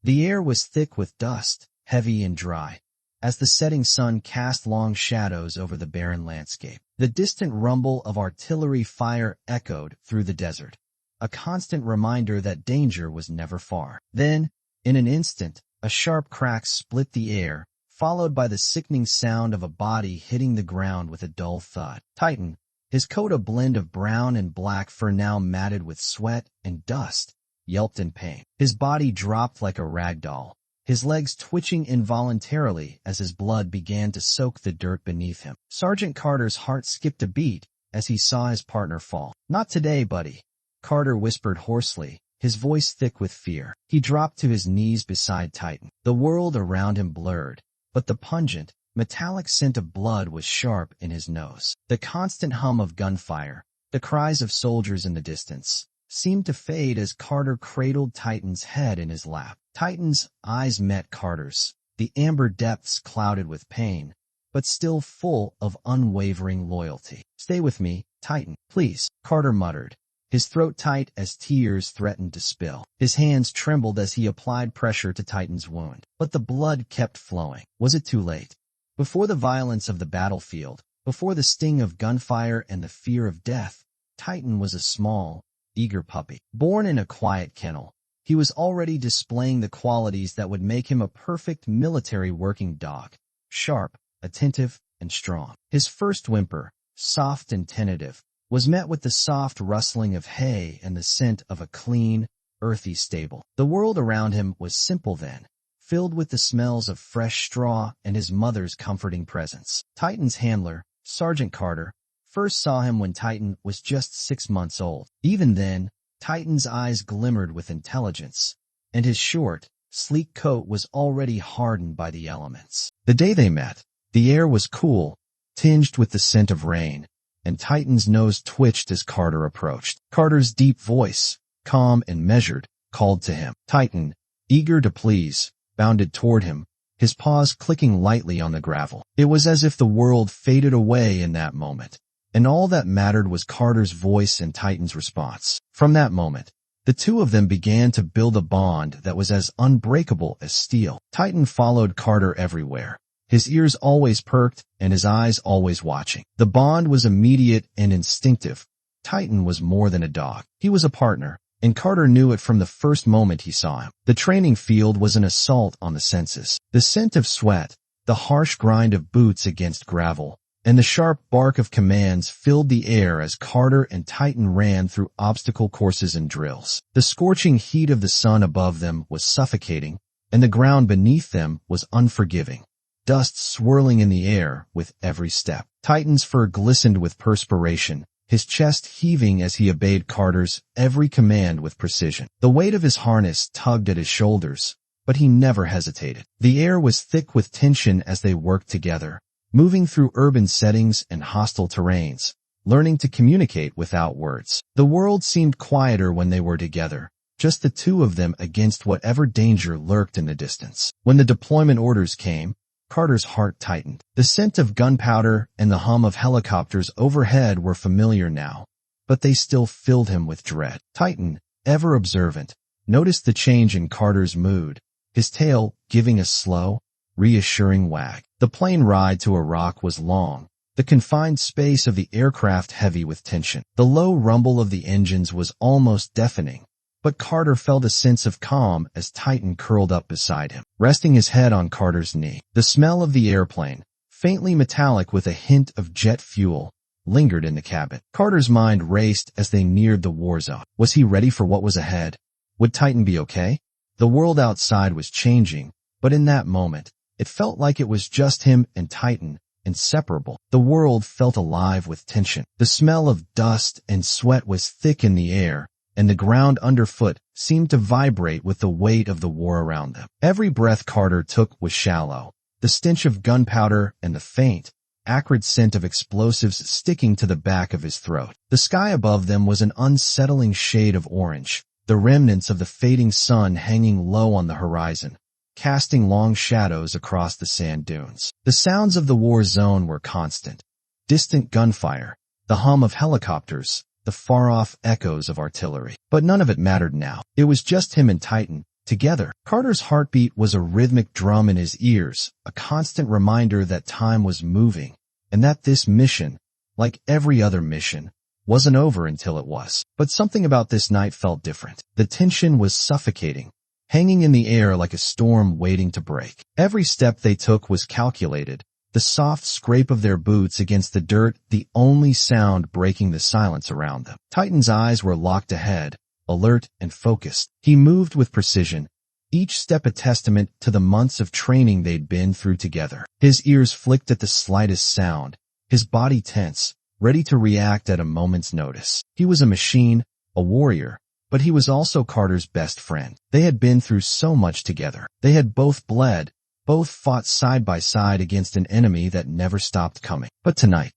The air was thick with dust, heavy and dry, as the setting sun cast long shadows over the barren landscape. The distant rumble of artillery fire echoed through the desert, a constant reminder that danger was never far. Then, in an instant, a sharp crack split the air, followed by the sickening sound of a body hitting the ground with a dull thud. Titan, his coat a blend of brown and black fur now matted with sweat and dust, yelped in pain. His body dropped like a rag doll, his legs twitching involuntarily as his blood began to soak the dirt beneath him. Sergeant Carter's heart skipped a beat as he saw his partner fall. "Not today, buddy," Carter whispered hoarsely, his voice thick with fear. He dropped to his knees beside Titan. The world around him blurred, but the pungent, metallic scent of blood was sharp in his nose. The constant hum of gunfire, the cries of soldiers in the distance, seemed to fade as Carter cradled Titan's head in his lap. Titan's eyes met Carter's, the amber depths clouded with pain, but still full of unwavering loyalty. "Stay with me, Titan, please," Carter muttered, his throat tight as tears threatened to spill. His hands trembled as he applied pressure to Titan's wound, but the blood kept flowing. Was it too late? Before the violence of the battlefield, before the sting of gunfire and the fear of death, Titan was a small, eager puppy. Born in a quiet kennel, he was already displaying the qualities that would make him a perfect military working dog: sharp, attentive, and strong. His first whimper, soft and tentative, was met with the soft rustling of hay and the scent of a clean, earthy stable. The world around him was simple then, filled with the smells of fresh straw and his mother's comforting presence. Titan's handler, Sergeant Carter, first saw him when Titan was just 6 months old. Even then, Titan's eyes glimmered with intelligence, and his short, sleek coat was already hardened by the elements. The day they met, the air was cool, tinged with the scent of rain, and Titan's nose twitched as Carter approached. Carter's deep voice, calm and measured, called to him. Titan, eager to please, bounded toward him, his paws clicking lightly on the gravel. It was as if the world faded away in that moment, and all that mattered was Carter's voice and Titan's response. From that moment, the two of them began to build a bond that was as unbreakable as steel. Titan followed Carter everywhere, his ears always perked and his eyes always watching. The bond was immediate and instinctive. Titan was more than a dog. He was a partner, and Carter knew it from the first moment he saw him. The training field was an assault on the senses. The scent of sweat, the harsh grind of boots against gravel, and the sharp bark of commands filled the air as Carter and Titan ran through obstacle courses and drills. The scorching heat of the sun above them was suffocating, and the ground beneath them was unforgiving, dust swirling in the air with every step. Titan's fur glistened with perspiration, his chest heaving as he obeyed Carter's every command with precision. The weight of his harness tugged at his shoulders, but he never hesitated. The air was thick with tension as they worked together, moving through urban settings and hostile terrains, learning to communicate without words. The world seemed quieter when they were together, just the two of them against whatever danger lurked in the distance. When the deployment orders came, Carter's heart tightened. The scent of gunpowder and the hum of helicopters overhead were familiar now, but they still filled him with dread. Titan, ever observant, noticed the change in Carter's mood, his tail giving a slow, reassuring wag. The plane ride to Iraq was long, the confined space of the aircraft heavy with tension. The low rumble of the engines was almost deafening, but Carter felt a sense of calm as Titan curled up beside him, resting his head on Carter's knee. The smell of the airplane, faintly metallic with a hint of jet fuel, lingered in the cabin. Carter's mind raced as they neared the war zone. Was he ready for what was ahead? Would Titan be okay? The world outside was changing, but in that moment, it felt like it was just him and Titan, inseparable. The world felt alive with tension. The smell of dust and sweat was thick in the air, and the ground underfoot seemed to vibrate with the weight of the war around them. Every breath Carter took was shallow, the stench of gunpowder and the faint, acrid scent of explosives sticking to the back of his throat. The sky above them was an unsettling shade of orange, the remnants of the fading sun hanging low on the horizon, casting long shadows across the sand dunes. The sounds of the war zone were constant. Distant gunfire, the hum of helicopters, the far-off echoes of artillery. But none of it mattered now. It was just him and Titan, together. Carter's heartbeat was a rhythmic drum in his ears, a constant reminder that time was moving, and that this mission, like every other mission, wasn't over until it was. But something about this night felt different. The tension was suffocating, hanging in the air like a storm waiting to break. Every step they took was calculated, the soft scrape of their boots against the dirt the only sound breaking the silence around them. Titan's eyes were locked ahead, alert and focused. He moved with precision, each step a testament to the months of training they'd been through together. His ears flicked at the slightest sound, his body tense, ready to react at a moment's notice. He was a machine, a warrior, but he was also Carter's best friend. They had been through so much together. They had both bled, both fought side by side against an enemy that never stopped coming. But tonight,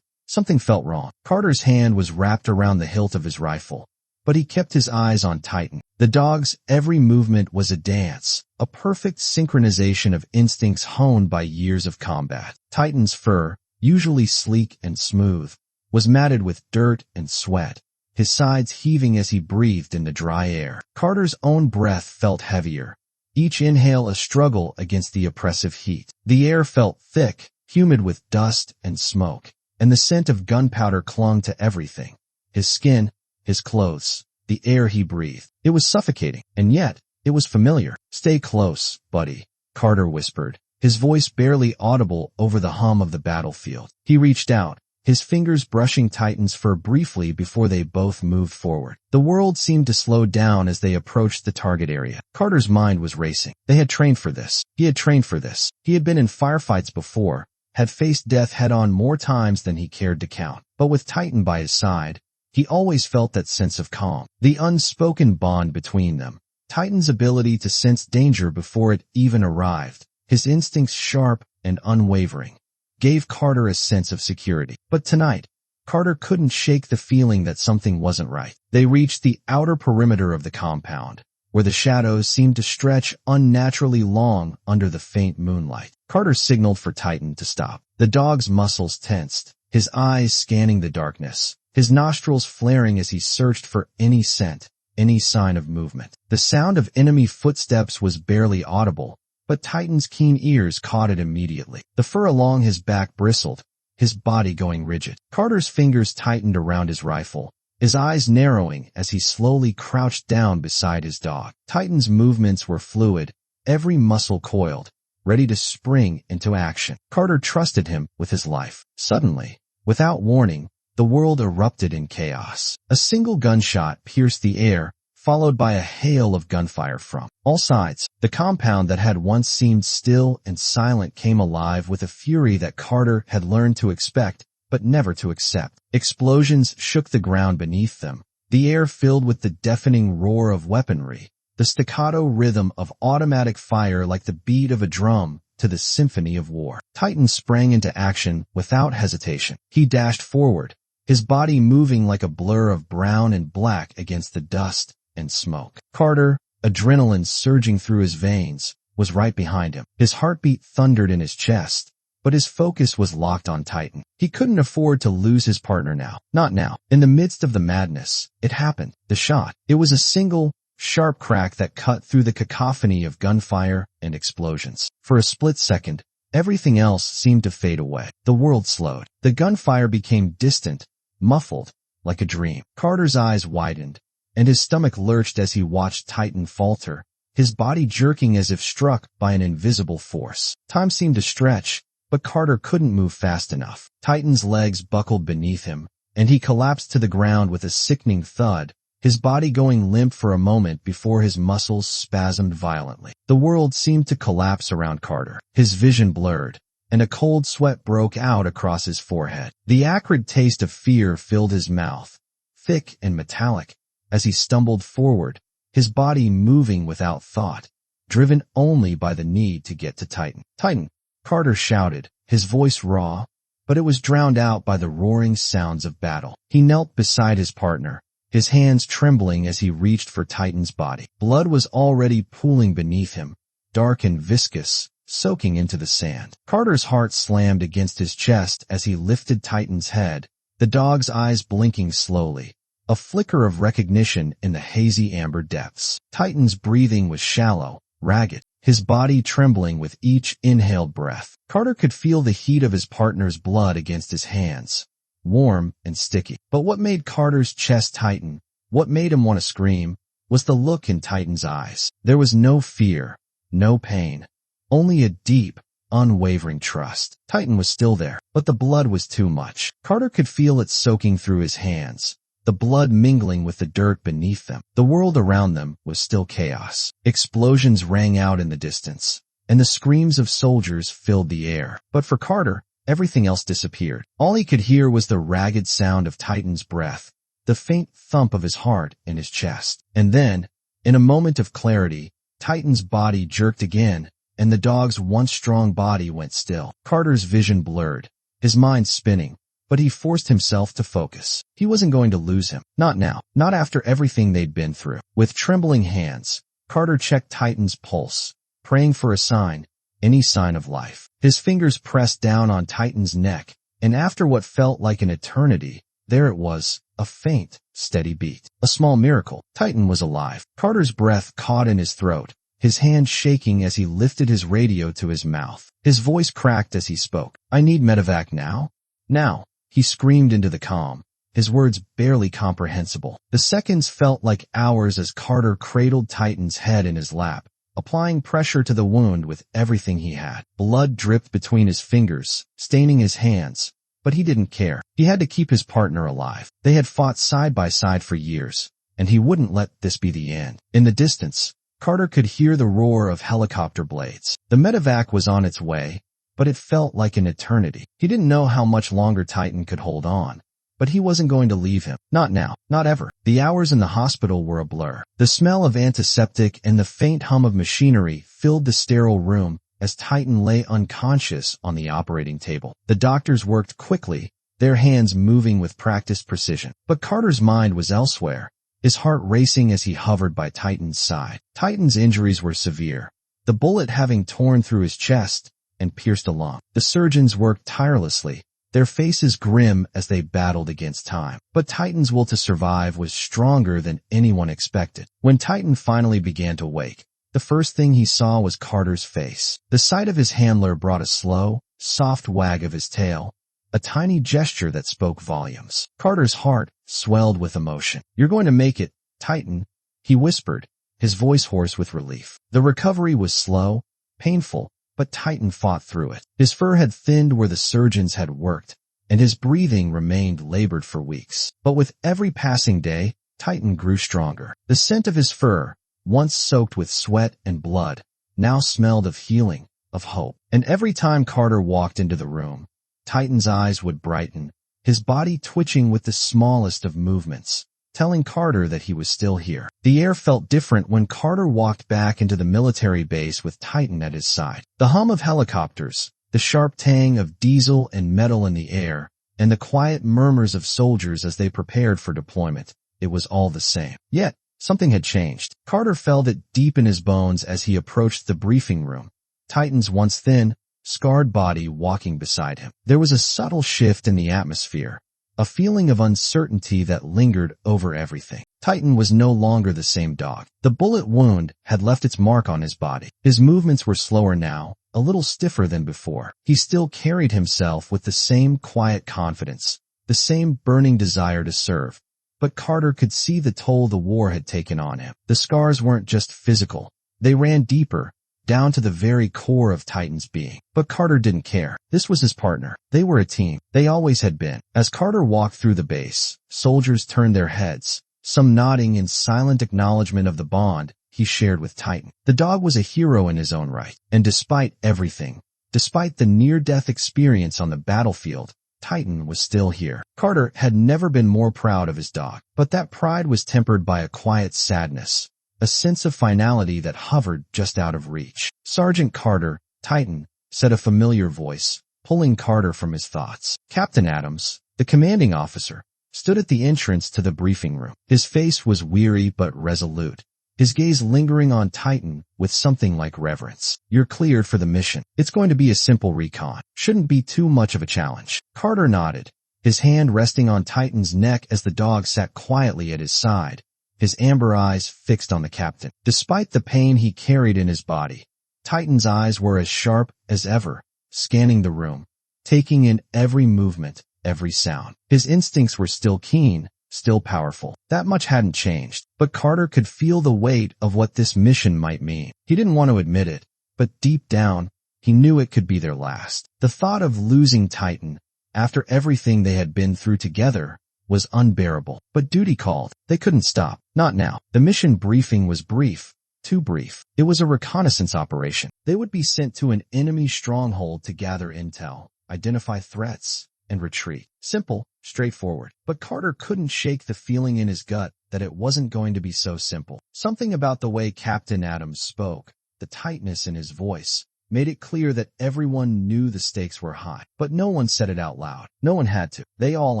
something felt wrong. Carter's hand was wrapped around the hilt of his rifle, but he kept his eyes on Titan. The dog's every movement was a dance, a perfect synchronization of instincts honed by years of combat. Titan's fur, usually sleek and smooth, was matted with dirt and sweat, his sides heaving as he breathed in the dry air. Carter's own breath felt heavier, each inhale a struggle against the oppressive heat. The air felt thick, humid with dust and smoke, and the scent of gunpowder clung to everything. His skin, his clothes, the air he breathed. It was suffocating, and yet it was familiar. "Stay close, buddy," Carter whispered, his voice barely audible over the hum of the battlefield. He reached out, his fingers brushing Titan's fur briefly before they both moved forward. The world seemed to slow down as they approached the target area. Carter's mind was racing. They had trained for this. He had trained for this. He had been in firefights before, had faced death head-on more times than he cared to count. But with Titan by his side, he always felt that sense of calm, the unspoken bond between them. Titan's ability to sense danger before it even arrived, his instincts sharp and unwavering, gave Carter a sense of security. But tonight, Carter couldn't shake the feeling that something wasn't right. They reached the outer perimeter of the compound, where the shadows seemed to stretch unnaturally long under the faint moonlight. Carter signaled for Titan to stop. The dog's muscles tensed, his eyes scanning the darkness, his nostrils flaring as he searched for any scent, any sign of movement. The sound of enemy footsteps was barely audible, but Titan's keen ears caught it immediately. The fur along his back bristled, his body going rigid. Carter's fingers tightened around his rifle, his eyes narrowing as he slowly crouched down beside his dog. Titan's movements were fluid, every muscle coiled, ready to spring into action. Carter trusted him with his life. Suddenly, without warning, the world erupted in chaos. A single gunshot pierced the air, followed by a hail of gunfire from all sides. The compound that had once seemed still and silent came alive with a fury that Carter had learned to expect, but never to accept. Explosions shook the ground beneath them, the air filled with the deafening roar of weaponry, the staccato rhythm of automatic fire like the beat of a drum to the symphony of war. Titan sprang into action without hesitation. He dashed forward, his body moving like a blur of brown and black against the dust and smoke. Carter, adrenaline surging through his veins, was right behind him. His heartbeat thundered in his chest, but his focus was locked on Titan. He couldn't afford to lose his partner now. Not now. In the midst of the madness, it happened. The shot. It was a single, sharp crack that cut through the cacophony of gunfire and explosions. For a split second, everything else seemed to fade away. The world slowed. The gunfire became distant, muffled, like a dream. Carter's eyes widened, and his stomach lurched as he watched Titan falter, his body jerking as if struck by an invisible force. Time seemed to stretch, but Carter couldn't move fast enough. Titan's legs buckled beneath him, and he collapsed to the ground with a sickening thud, his body going limp for a moment before his muscles spasmed violently. The world seemed to collapse around Carter. His vision blurred, and a cold sweat broke out across his forehead. The acrid taste of fear filled his mouth, thick and metallic, as he stumbled forward, his body moving without thought, driven only by the need to get to Titan. "Titan!" Carter shouted, his voice raw, but it was drowned out by the roaring sounds of battle. He knelt beside his partner, his hands trembling as he reached for Titan's body. Blood was already pooling beneath him, dark and viscous, soaking into the sand. Carter's heart slammed against his chest as he lifted Titan's head, the dog's eyes blinking slowly, a flicker of recognition in the hazy amber depths. Titan's breathing was shallow, ragged, his body trembling with each inhaled breath. Carter could feel the heat of his partner's blood against his hands, warm and sticky. But what made Carter's chest tighten, what made him want to scream, was the look in Titan's eyes. There was no fear, no pain, only a deep, unwavering trust. Titan was still there, but the blood was too much. Carter could feel it soaking through his hands, the blood mingling with the dirt beneath them. The world around them was still chaos. Explosions rang out in the distance, and the screams of soldiers filled the air. But for Carter, everything else disappeared. All he could hear was the ragged sound of Titan's breath, the faint thump of his heart in his chest. And then, in a moment of clarity, Titan's body jerked again, and the dog's once strong body went still. Carter's vision blurred, his mind spinning, but he forced himself to focus. He wasn't going to lose him. Not now. Not after everything they'd been through. With trembling hands, Carter checked Titan's pulse, praying for a sign, any sign of life. His fingers pressed down on Titan's neck, and after what felt like an eternity, there it was, a faint, steady beat. A small miracle. Titan was alive. Carter's breath caught in his throat, his hand shaking as he lifted his radio to his mouth. His voice cracked as he spoke. "I need medevac now. Now," he screamed into the calm, his words barely comprehensible. The seconds felt like hours as Carter cradled Titan's head in his lap, applying pressure to the wound with everything he had. Blood dripped between his fingers, staining his hands, but he didn't care. He had to keep his partner alive. They had fought side by side for years, and he wouldn't let this be the end. In the distance, Carter could hear the roar of helicopter blades. The medevac was on its way, but it felt like an eternity. He didn't know how much longer Titan could hold on, but he wasn't going to leave him. Not now. Not ever. The hours in the hospital were a blur. The smell of antiseptic and the faint hum of machinery filled the sterile room as Titan lay unconscious on the operating table. The doctors worked quickly, their hands moving with practiced precision. But Carter's mind was elsewhere, his heart racing as he hovered by Titan's side. Titan's injuries were severe, the bullet having torn through his chest and pierced a lung. The surgeons worked tirelessly, their faces grim as they battled against time. But Titan's will to survive was stronger than anyone expected. When Titan finally began to wake, the first thing he saw was Carter's face. The sight of his handler brought a slow, soft wag of his tail, a tiny gesture that spoke volumes. Carter's heart swelled with emotion. "You're going to make it, Titan," he whispered, his voice hoarse with relief. The recovery was slow, painful, but Titan fought through it. His fur had thinned where the surgeons had worked, and his breathing remained labored for weeks. But with every passing day, Titan grew stronger. The scent of his fur, once soaked with sweat and blood, now smelled of healing, of hope. And every time Carter walked into the room, Titan's eyes would brighten, his body twitching with the smallest of movements, telling Carter that he was still here. The air felt different when Carter walked back into the military base with Titan at his side. The hum of helicopters, the sharp tang of diesel and metal in the air, and the quiet murmurs of soldiers as they prepared for deployment, it was all the same. Yet, something had changed. Carter felt it deep in his bones as he approached the briefing room, Titan's once thin, scarred body walking beside him. There was a subtle shift in the atmosphere, a feeling of uncertainty that lingered over everything. Titan was no longer the same dog. The bullet wound had left its mark on his body. His movements were slower now, a little stiffer than before. He still carried himself with the same quiet confidence, the same burning desire to serve. But Carter could see the toll the war had taken on him. The scars weren't just physical. They ran deeper, down to the very core of Titan's being. But Carter didn't care. This was his partner. They were a team. They always had been. As Carter walked through the base, soldiers turned their heads, some nodding in silent acknowledgement of the bond he shared with Titan. The dog was a hero in his own right. And despite everything, despite the near-death experience on the battlefield, Titan was still here. Carter had never been more proud of his dog. But that pride was tempered by a quiet sadness, a sense of finality that hovered just out of reach. "Sergeant Carter, Titan," said a familiar voice, pulling Carter from his thoughts. Captain Adams, the commanding officer, stood at the entrance to the briefing room. His face was weary but resolute, his gaze lingering on Titan with something like reverence. "You're cleared for the mission. It's going to be a simple recon. Shouldn't be too much of a challenge." Carter nodded, his hand resting on Titan's neck as the dog sat quietly at his side, his amber eyes fixed on the captain. Despite the pain he carried in his body, Titan's eyes were as sharp as ever, scanning the room, taking in every movement, every sound. His instincts were still keen, still powerful. That much hadn't changed, but Carter could feel the weight of what this mission might mean. He didn't want to admit it, but deep down, he knew it could be their last. The thought of losing Titan, after everything they had been through together, was unbearable. But duty called. They couldn't stop. Not now. The mission briefing was brief. Too brief. It was a reconnaissance operation. They would be sent to an enemy stronghold to gather intel, identify threats, and retreat. Simple, straightforward. But Carter couldn't shake the feeling in his gut that it wasn't going to be so simple. Something about the way Captain Adams spoke, the tightness in his voice, made it clear that everyone knew the stakes were high. But no one said it out loud. No one had to. They all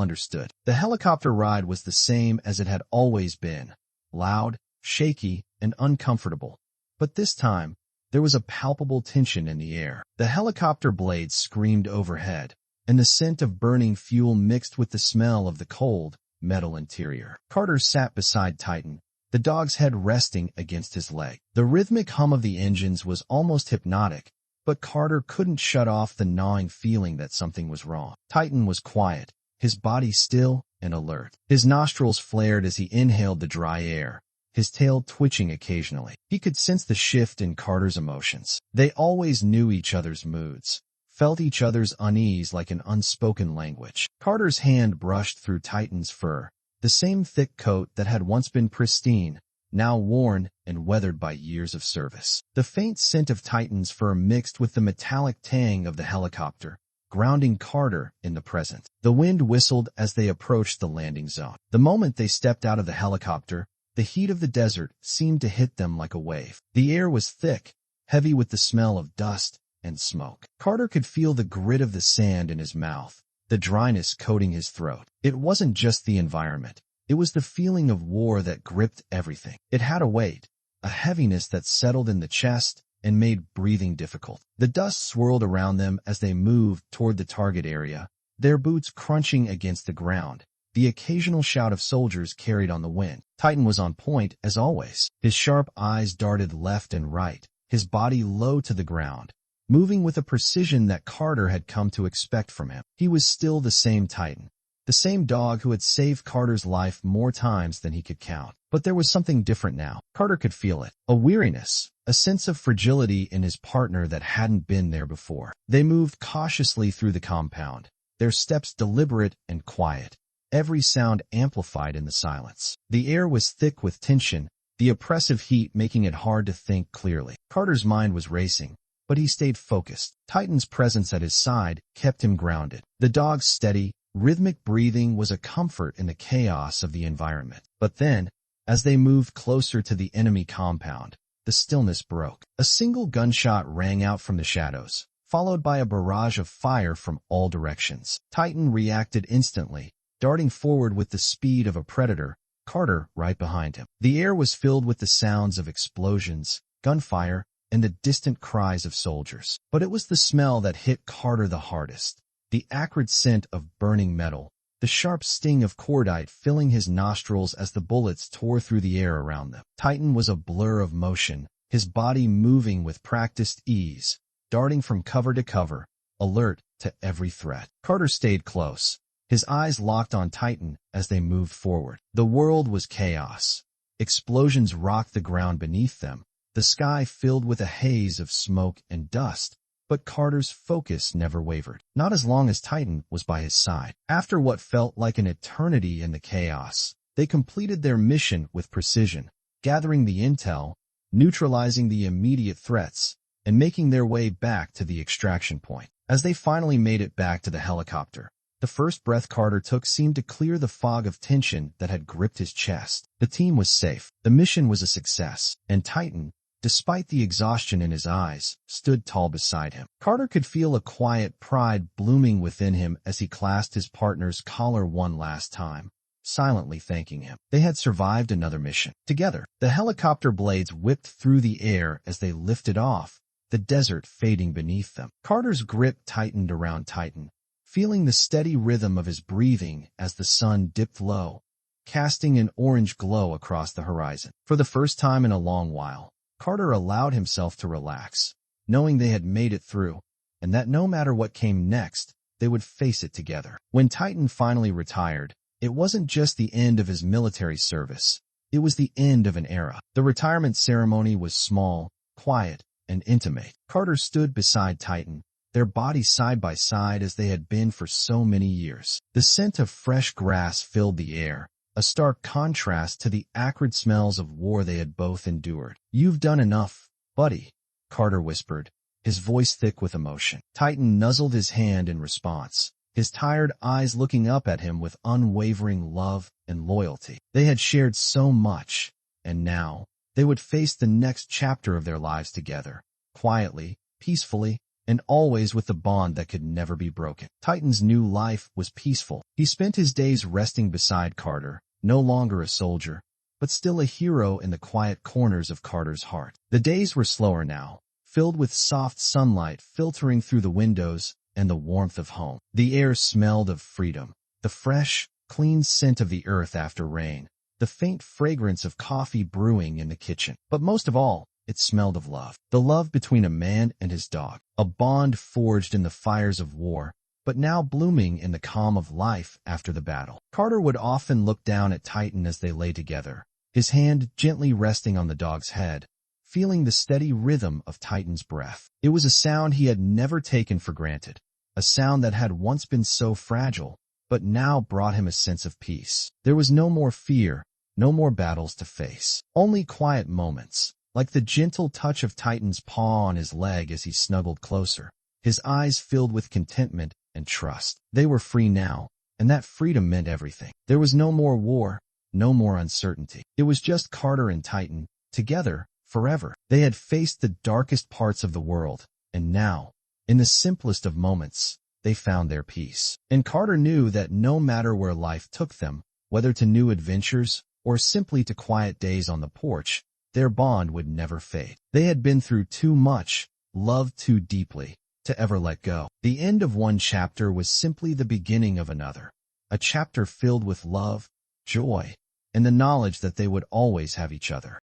understood. The helicopter ride was the same as it had always been. Loud, shaky, and uncomfortable. But this time, there was a palpable tension in the air. The helicopter blades screamed overhead, and the scent of burning fuel mixed with the smell of the cold, metal interior. Carter sat beside Titan, the dog's head resting against his leg. The rhythmic hum of the engines was almost hypnotic, but Carter couldn't shut off the gnawing feeling that something was wrong. Titan was quiet, his body still and alert. His nostrils flared as he inhaled the dry air, his tail twitching occasionally. He could sense the shift in Carter's emotions. They always knew each other's moods, felt each other's unease like an unspoken language. Carter's hand brushed through Titan's fur, the same thick coat that had once been pristine, now worn and weathered by years of service. The faint scent of Titan's fur mixed with the metallic tang of the helicopter, grounding Carter in the present. The wind whistled as they approached the landing zone. The moment they stepped out of the helicopter, the heat of the desert seemed to hit them like a wave. The air was thick, heavy with the smell of dust and smoke. Carter could feel the grit of the sand in his mouth, the dryness coating his throat. It wasn't just the environment. It was the feeling of war that gripped everything. It had a weight, a heaviness that settled in the chest and made breathing difficult. The dust swirled around them as they moved toward the target area, their boots crunching against the ground, the occasional shout of soldiers carried on the wind. Titan was on point, as always. His sharp eyes darted left and right, his body low to the ground, moving with a precision that Carter had come to expect from him. He was still the same Titan, the same dog who had saved Carter's life more times than he could count. But there was something different now. Carter could feel it. A weariness, a sense of fragility in his partner that hadn't been there before. They moved cautiously through the compound, their steps deliberate and quiet, every sound amplified in the silence. The air was thick with tension, the oppressive heat making it hard to think clearly. Carter's mind was racing, but he stayed focused. Titan's presence at his side kept him grounded. The dog's steady, rhythmic breathing was a comfort in the chaos of the environment. But then, as they moved closer to the enemy compound, the stillness broke. A single gunshot rang out from the shadows, followed by a barrage of fire from all directions. Titan reacted instantly, darting forward with the speed of a predator, Carter right behind him. The air was filled with the sounds of explosions, gunfire, and the distant cries of soldiers. But it was the smell that hit Carter the hardest. The acrid scent of burning metal, the sharp sting of cordite filling his nostrils as the bullets tore through the air around them. Titan was a blur of motion, his body moving with practiced ease, darting from cover to cover, alert to every threat. Carter stayed close, his eyes locked on Titan as they moved forward. The world was chaos. Explosions rocked the ground beneath them, the sky filled with a haze of smoke and dust. But Carter's focus never wavered, not as long as Titan was by his side. After what felt like an eternity in the chaos, they completed their mission with precision, gathering the intel, neutralizing the immediate threats, and making their way back to the extraction point. As they finally made it back to the helicopter, the first breath Carter took seemed to clear the fog of tension that had gripped his chest. The team was safe, the mission was a success, and Titan, despite the exhaustion in his eyes, stood tall beside him. Carter could feel a quiet pride blooming within him as he clasped his partner's collar one last time, silently thanking him. They had survived another mission. Together, the helicopter blades whipped through the air as they lifted off, the desert fading beneath them. Carter's grip tightened around Titan, feeling the steady rhythm of his breathing as the sun dipped low, casting an orange glow across the horizon. For the first time in a long while, Carter allowed himself to relax, knowing they had made it through, and that no matter what came next, they would face it together. When Titan finally retired, it wasn't just the end of his military service. It was the end of an era. The retirement ceremony was small, quiet, and intimate. Carter stood beside Titan, their bodies side by side as they had been for so many years. The scent of fresh grass filled the air, a stark contrast to the acrid smells of war they had both endured. "You've done enough, buddy," Carter whispered, his voice thick with emotion. Titan nuzzled his hand in response, his tired eyes looking up at him with unwavering love and loyalty. They had shared so much, and now they would face the next chapter of their lives together, quietly, peacefully, and always with the bond that could never be broken. Titan's new life was peaceful. He spent his days resting beside Carter, no longer a soldier, but still a hero in the quiet corners of Carter's heart. The days were slower now, filled with soft sunlight filtering through the windows and the warmth of home. The air smelled of freedom, the fresh, clean scent of the earth after rain, the faint fragrance of coffee brewing in the kitchen. But most of all, it smelled of love. The love between a man and his dog, a bond forged in the fires of war, but now blooming in the calm of life after the battle. Carter would often look down at Titan as they lay together, his hand gently resting on the dog's head, feeling the steady rhythm of Titan's breath. It was a sound he had never taken for granted, a sound that had once been so fragile, but now brought him a sense of peace. There was no more fear, no more battles to face, only quiet moments, like the gentle touch of Titan's paw on his leg as he snuggled closer, his eyes filled with contentment and trust. They were free now, and that freedom meant everything. There was no more war, no more uncertainty. It was just Carter and Titan, together, forever. They had faced the darkest parts of the world, and now, in the simplest of moments, they found their peace. And Carter knew that no matter where life took them, whether to new adventures or simply to quiet days on the porch, their bond would never fade. They had been through too much, loved too deeply, to ever let go. The end of one chapter was simply the beginning of another, a chapter filled with love, joy, and the knowledge that they would always have each other.